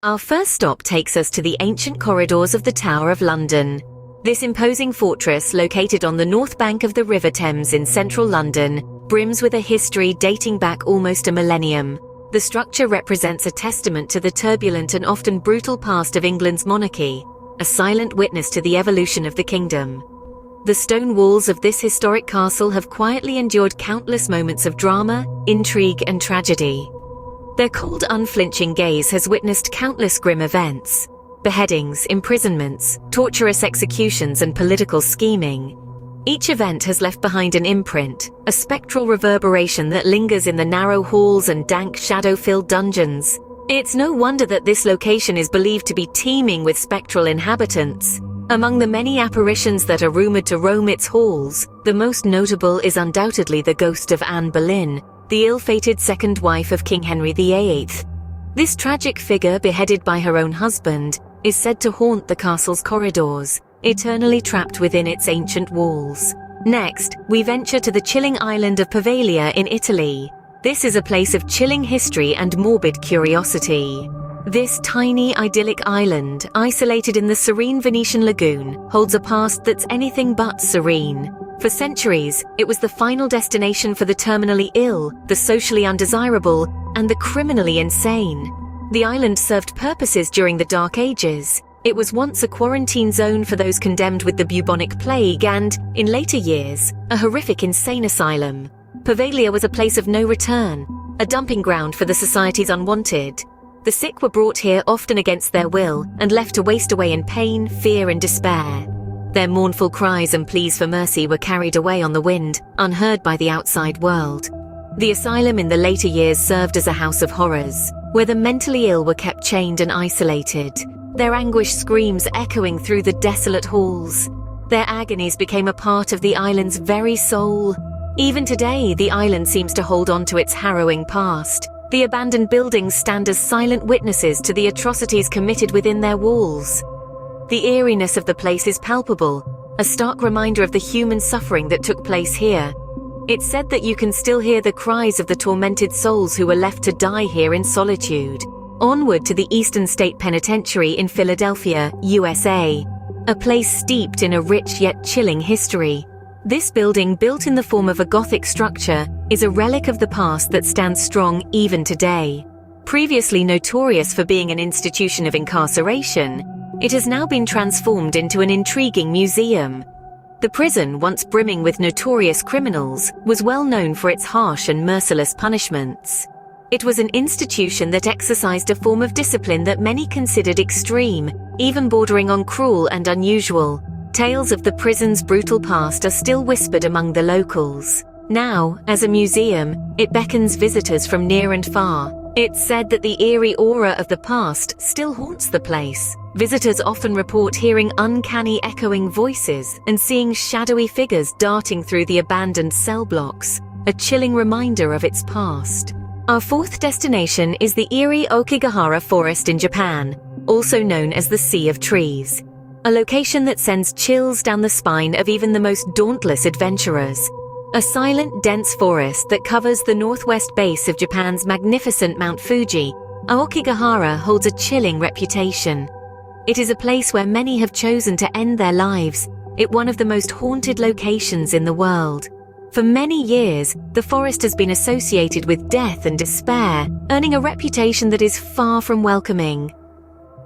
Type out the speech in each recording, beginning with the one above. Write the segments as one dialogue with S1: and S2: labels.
S1: Our first stop takes us to the ancient corridors of the Tower of London. This imposing fortress, located on the north bank of the River Thames in central London, brims with a history dating back almost a millennium. The structure represents a testament to the turbulent and often brutal past of England's monarchy, a silent witness to the evolution of the kingdom. The stone walls of this historic castle have quietly endured countless moments of drama, intrigue, and tragedy. Their cold, unflinching gaze has witnessed countless grim events: beheadings, imprisonments, torturous executions, and political scheming. Each event has left behind an imprint, a spectral reverberation that lingers in the narrow halls and dank, shadow-filled dungeons. It's no wonder that this location is believed to be teeming with spectral inhabitants. Among the many apparitions that are rumored to roam its halls, the most notable is undoubtedly the ghost of Anne Boleyn, the ill-fated second wife of King Henry VIII. This tragic figure, beheaded by her own husband, is said to haunt the castle's corridors, eternally trapped within its ancient walls. Next, we venture to the chilling island of Poveglia in Italy. This is a place of chilling history and morbid curiosity. This tiny, idyllic island, isolated in the serene Venetian lagoon, holds a past that's anything but serene. For centuries, it was the final destination for the terminally ill, the socially undesirable, and the criminally insane. The island served purposes during the Dark Ages. It was once a quarantine zone for those condemned with the bubonic plague and, in later years, a horrific insane asylum. Poveglia was a place of no return, a dumping ground for the society's unwanted. The sick were brought here often against their will and left to waste away in pain, fear, and despair. Their mournful cries and pleas for mercy were carried away on the wind, unheard by the outside world. The asylum in the later years served as a house of horrors, where the mentally ill were kept chained and isolated, their anguished screams echoing through the desolate halls. Their agonies became a part of the island's very soul. Even today, the island seems to hold on to its harrowing past. The abandoned buildings stand as silent witnesses to the atrocities committed within their walls. The eeriness of the place is palpable, a stark reminder of the human suffering that took place here. It's said that you can still hear the cries of the tormented souls who were left to die here in solitude. Onward to the Eastern State Penitentiary in Philadelphia, USA, a place steeped in a rich yet chilling history. This building, built in the form of a Gothic structure, is a relic of the past that stands strong even today. Previously notorious for being an institution of incarceration, it has now been transformed into an intriguing museum. The prison, once brimming with notorious criminals, was well known for its harsh and merciless punishments. It was an institution that exercised a form of discipline that many considered extreme, even bordering on cruel and unusual. Tales of the prison's brutal past are still whispered among the locals. Now, as a museum, it beckons visitors from near and far. It's said that the eerie aura of the past still haunts the place. Visitors often report hearing uncanny echoing voices and seeing shadowy figures darting through the abandoned cell blocks, a chilling reminder of its past. Our fourth destination is the eerie Aokigahara Forest in Japan, also known as the Sea of Trees. A location that sends chills down the spine of even the most dauntless adventurers. A silent, dense forest that covers the northwest base of Japan's magnificent Mount Fuji, Aokigahara holds a chilling reputation. It is a place where many have chosen to end their lives, one of the most haunted locations in the world. For many years, the forest has been associated with death and despair, earning a reputation that is far from welcoming.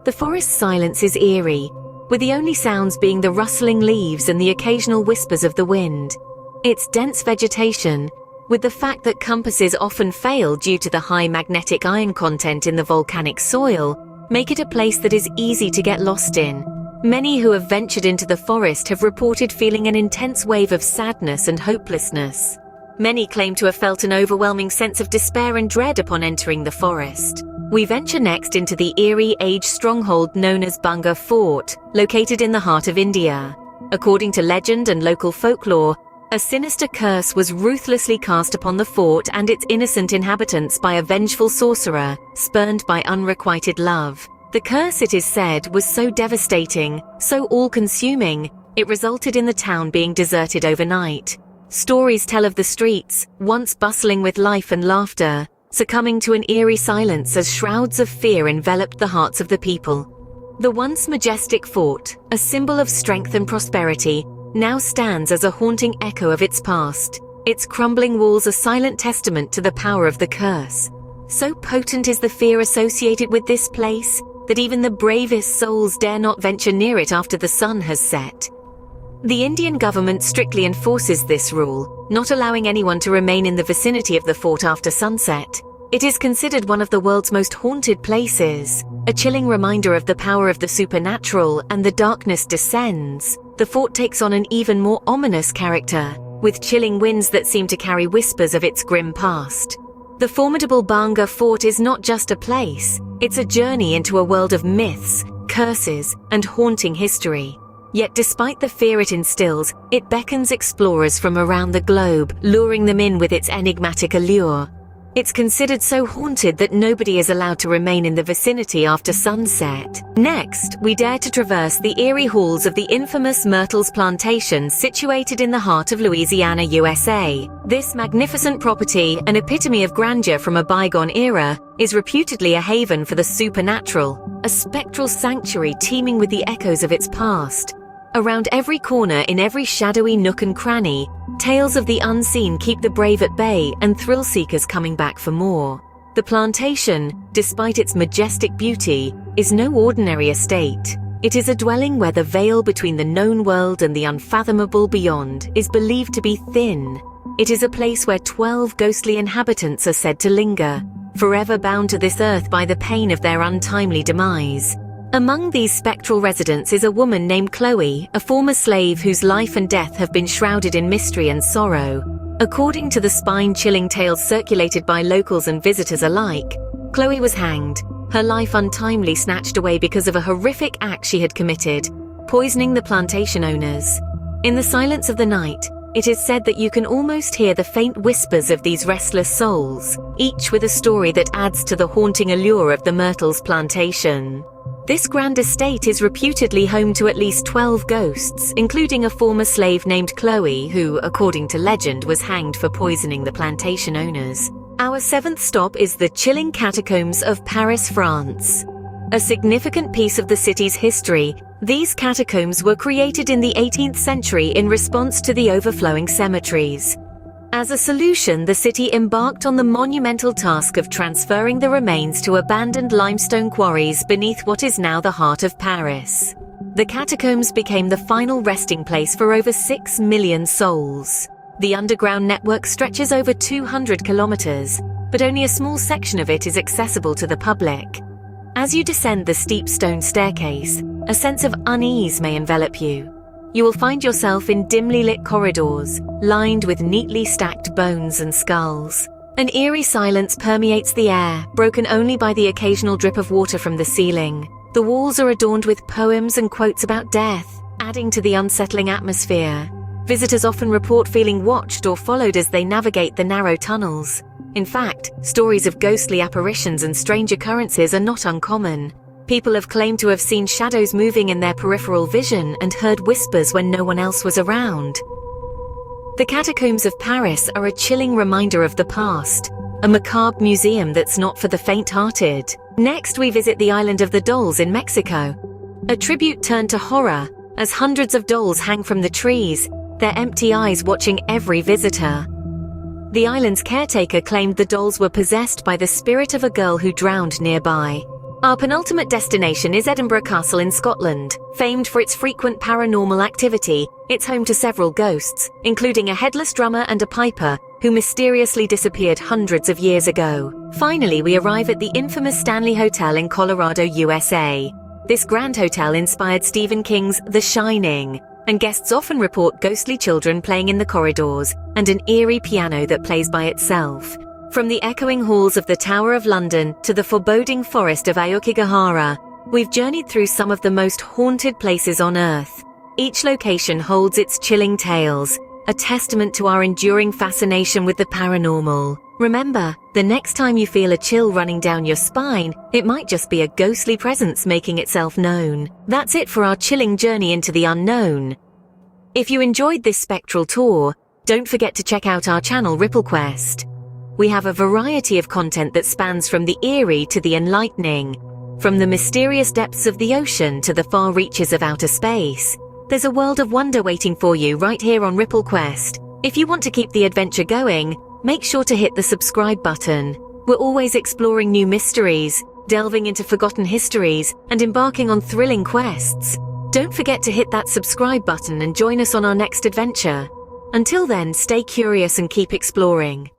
S1: The forest's silence is eerie, with the only sounds being the rustling leaves and the occasional whispers of the wind. Its dense vegetation, with the fact that compasses often fail due to the high magnetic iron content in the volcanic soil, make it a place that is easy to get lost in. Many who have ventured into the forest have reported feeling an intense wave of sadness and hopelessness. Many claim to have felt an overwhelming sense of despair and dread upon entering the forest. We venture next into the eerie age stronghold known as Bunga Fort, located in the heart of India. According to legend and local folklore, a sinister curse was ruthlessly cast upon the fort and its innocent inhabitants by a vengeful sorcerer, spurned by unrequited love. The curse, it is said, was so devastating, so all-consuming, it resulted in the town being deserted overnight. Stories tell of the streets, once bustling with life and laughter, succumbing to an eerie silence as shrouds of fear enveloped the hearts of the people. The once majestic fort, a symbol of strength and prosperity, now stands as a haunting echo of its past, its crumbling walls a silent testament to the power of the curse. So potent is the fear associated with this place that even the bravest souls dare not venture near it after the sun has set. The Indian government strictly enforces this rule, not allowing anyone to remain in the vicinity of the fort after sunset. It is considered one of the world's most haunted places, a chilling reminder of the power of the supernatural, and the darkness descends. The fort takes on an even more ominous character, with chilling winds that seem to carry whispers of its grim past. The formidable Banga Fort is not just a place, it's a journey into a world of myths, curses, and haunting history. Yet despite the fear it instills, it beckons explorers from around the globe, luring them in with its enigmatic allure. It's considered so haunted that nobody is allowed to remain in the vicinity after sunset. Next, we dare to traverse the eerie halls of the infamous Myrtles Plantation situated in the heart of Louisiana, USA. This magnificent property, an epitome of grandeur from a bygone era, is reputedly a haven for the supernatural, a spectral sanctuary teeming with the echoes of its past. Around every corner, in every shadowy nook and cranny, tales of the unseen keep the brave at bay and thrill-seekers coming back for more. The plantation, despite its majestic beauty, is no ordinary estate. It is a dwelling where the veil between the known world and the unfathomable beyond is believed to be thin. It is a place where 12 ghostly inhabitants are said to linger, forever bound to this earth by the pain of their untimely demise. Among these spectral residents is a woman named Chloe, a former slave whose life and death have been shrouded in mystery and sorrow. According to the spine-chilling tales circulated by locals and visitors alike, Chloe was hanged, her life untimely snatched away because of a horrific act she had committed, poisoning the plantation owners. In the silence of the night, it is said that you can almost hear the faint whispers of these restless souls, each with a story that adds to the haunting allure of the Myrtles Plantation. This grand estate is reputedly home to at least 12 ghosts, including a former slave named Chloe who, according to legend, was hanged for poisoning the plantation owners. Our seventh stop is the chilling catacombs of Paris, France. A significant piece of the city's history, these catacombs were created in the 18th century in response to the overflowing cemeteries. As a solution, the city embarked on the monumental task of transferring the remains to abandoned limestone quarries beneath what is now the heart of Paris. The catacombs became the final resting place for over 6 million souls. The underground network stretches over 200 kilometers, but only a small section of it is accessible to the public. As you descend the steep stone staircase, a sense of unease may envelop you. You will find yourself in dimly lit corridors, lined with neatly stacked bones and skulls. An eerie silence permeates the air, broken only by the occasional drip of water from the ceiling. The walls are adorned with poems and quotes about death, adding to the unsettling atmosphere. Visitors often report feeling watched or followed as they navigate the narrow tunnels. In fact, stories of ghostly apparitions and strange occurrences are not uncommon. People have claimed to have seen shadows moving in their peripheral vision and heard whispers when no one else was around. The catacombs of Paris are a chilling reminder of the past, a macabre museum that's not for the faint-hearted. Next, we visit the island of the dolls in Mexico. A tribute turned to horror, as hundreds of dolls hang from the trees, their empty eyes watching every visitor. The island's caretaker claimed the dolls were possessed by the spirit of a girl who drowned nearby. Our penultimate destination is Edinburgh Castle in Scotland. Famed for its frequent paranormal activity, it's home to several ghosts, including a headless drummer and a piper, who mysteriously disappeared hundreds of years ago. Finally, we arrive at the infamous Stanley Hotel in Colorado, USA. This grand hotel inspired Stephen King's The Shining, and guests often report ghostly children playing in the corridors and an eerie piano that plays by itself. From the echoing halls of the Tower of London to the foreboding forest of Aokigahara, we've journeyed through some of the most haunted places on Earth. Each location holds its chilling tales, a testament to our enduring fascination with the paranormal. Remember, the next time you feel a chill running down your spine, it might just be a ghostly presence making itself known. That's it for our chilling journey into the unknown. If you enjoyed this spectral tour, don't forget to check out our channel RippleQuest. We have a variety of content that spans from the eerie to the enlightening, from the mysterious depths of the ocean to the far reaches of outer space. There's a world of wonder waiting for you right here on Ripple Quest. If you want to keep the adventure going, make sure to hit the subscribe button. We're always exploring new mysteries, delving into forgotten histories, and embarking on thrilling quests. Don't forget to hit that subscribe button and join us on our next adventure. Until then, stay curious and keep exploring.